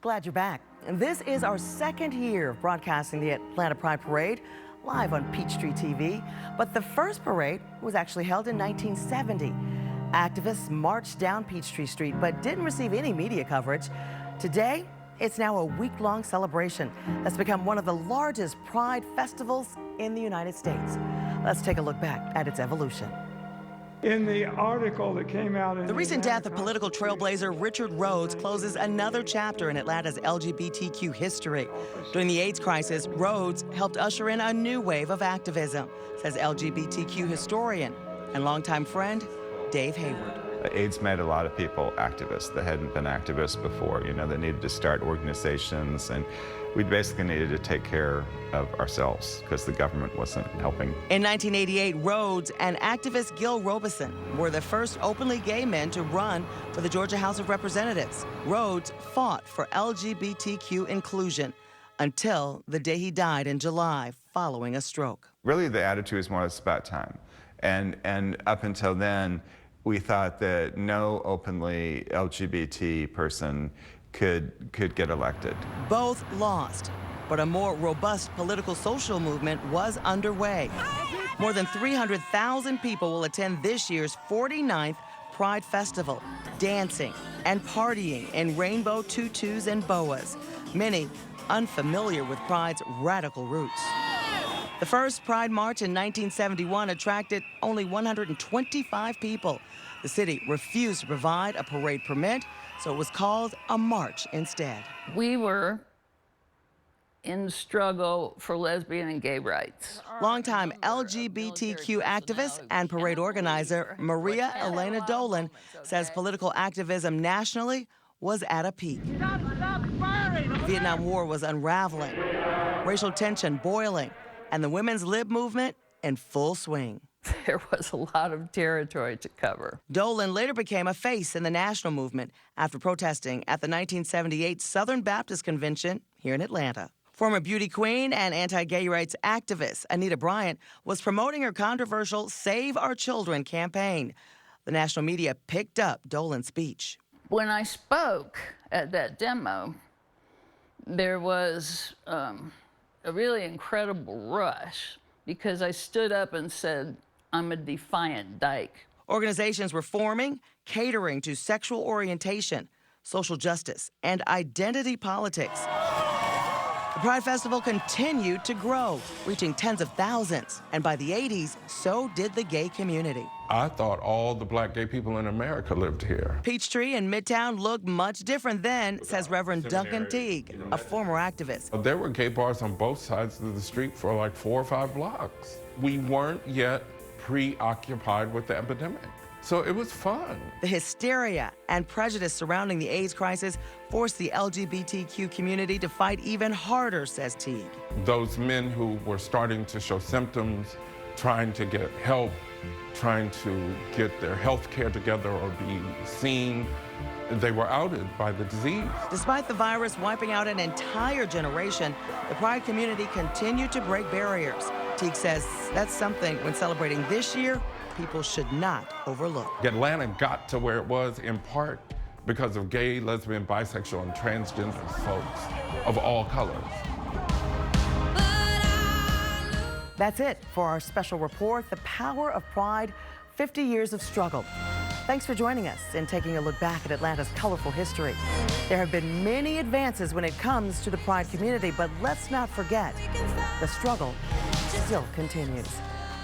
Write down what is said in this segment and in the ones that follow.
Glad you're back. And this is our second year of broadcasting the Atlanta Pride Parade live on Peachtree TV. But the first parade was actually held in 1970. Activists marched down Peachtree Street but didn't receive any media coverage. Today, it's now a week-long celebration that's become one of the largest Pride festivals in the United States. Let's take a look back at its evolution. In the article that came out in the recent death of political trailblazer Richard Rhodes closes another chapter in Atlanta's LGBTQ history. During the AIDS crisis, Rhodes helped usher in a new wave of activism, says LGBTQ historian and longtime friend Dave Hayward. AIDS made a lot of people activists that hadn't been activists before, that needed to start organizations, and we basically needed to take care of ourselves because the government wasn't helping. In 1988, Rhodes and activist Gil Robeson were the first openly gay men to run for the Georgia House of Representatives. Rhodes fought for LGBTQ inclusion until the day he died in July following a stroke. Really, the attitude was more or less about time. And up until then, we thought that no openly LGBT person could get elected. Both lost, but a more robust political social movement was underway. More than 300,000 people will attend this year's 49th Pride Festival, dancing and partying in rainbow tutus and boas, many unfamiliar with Pride's radical roots. The first Pride March in 1971 attracted only 125 people. The city refused to provide a parade permit, so it was called a march instead. We were in struggle for lesbian and gay rights. Longtime LGBTQ activist and parade organizer Maria Elena Dolan says political activism nationally was at a peak. The Vietnam War was unraveling, racial tension boiling, and the women's lib movement in full swing. There was a lot of territory to cover. Dolan later became a face in the national movement after protesting at the 1978 Southern Baptist Convention here in Atlanta. Former beauty queen and anti-gay rights activist Anita Bryant was promoting her controversial Save Our Children campaign. The national media picked up Dolan's speech. When I spoke at that demo, there was a really incredible rush because I stood up and said, I'm a defiant dyke. Organizations were forming, catering to sexual orientation, social justice, and identity politics. The Pride Festival continued to grow, reaching tens of thousands. And by the 80s, so did the gay community. I thought all the black gay people in America lived here. Peachtree in Midtown looked much different then, says Reverend Duncan Teague, a former activist. There were gay bars on both sides of the street for like 4 or 5 blocks. We weren't yet preoccupied with the epidemic. So it was fun. The hysteria and prejudice surrounding the AIDS crisis forced the LGBTQ community to fight even harder, says Teague. Those men who were starting to show symptoms, trying to get help, trying to get their health care together or be seen, they were outed by the disease. Despite the virus wiping out an entire generation, the Pride community continued to break barriers. Teague says that's something, when celebrating this year, people should not overlook. Atlanta got to where it was in part because of gay, lesbian, bisexual, and transgender folks of all colors. That's it for our special report, The Power of Pride, 50 Years of Struggle. Thanks for joining us and taking a look back at Atlanta's colorful history. There have been many advances when it comes to the Pride community, but let's not forget, the struggle still continues.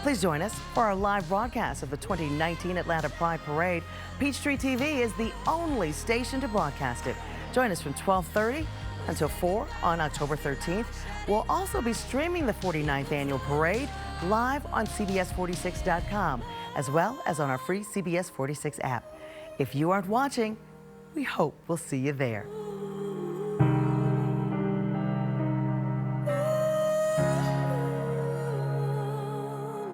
Please join us for our live broadcast of the 2019 Atlanta Pride Parade. Peachtree TV is the only station to broadcast it. Join us from 12:30 until 4 on October 13th. We'll also be streaming the 49th annual parade live on CBS46.com, as well as on our free CBS 46 app. If you aren't watching, we hope we'll see you there.